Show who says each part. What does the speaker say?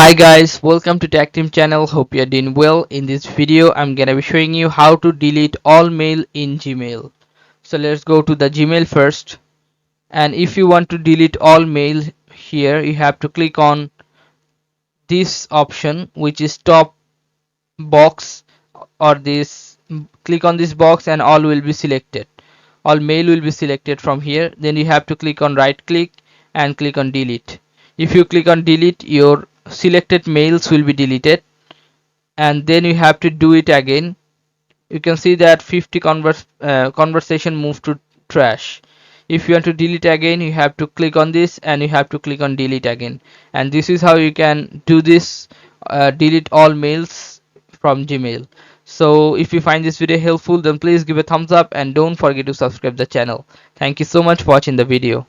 Speaker 1: Hi guys, welcome to Tactim channel. Hope you're doing well. In this video, I'm gonna be showing you how to delete all mail in Gmail. So let's go to the Gmail first. And if you want to delete all mail here, you have to click on this option, which is top box, or this. Click on this box, and all will be selected. All mail will be selected from here. Then you have to click on right click and click on delete. If you click on delete, your selected mails will be deleted, and then you have to do it again. You can see that 50 conversation moved to trash. If you want to delete again, you have to click on this and you have to click on delete again. And this is how you can do this, delete all mails from Gmail. So if you find this video helpful, then please give a thumbs up and don't forget to subscribe the channel. Thank you so much for watching the video.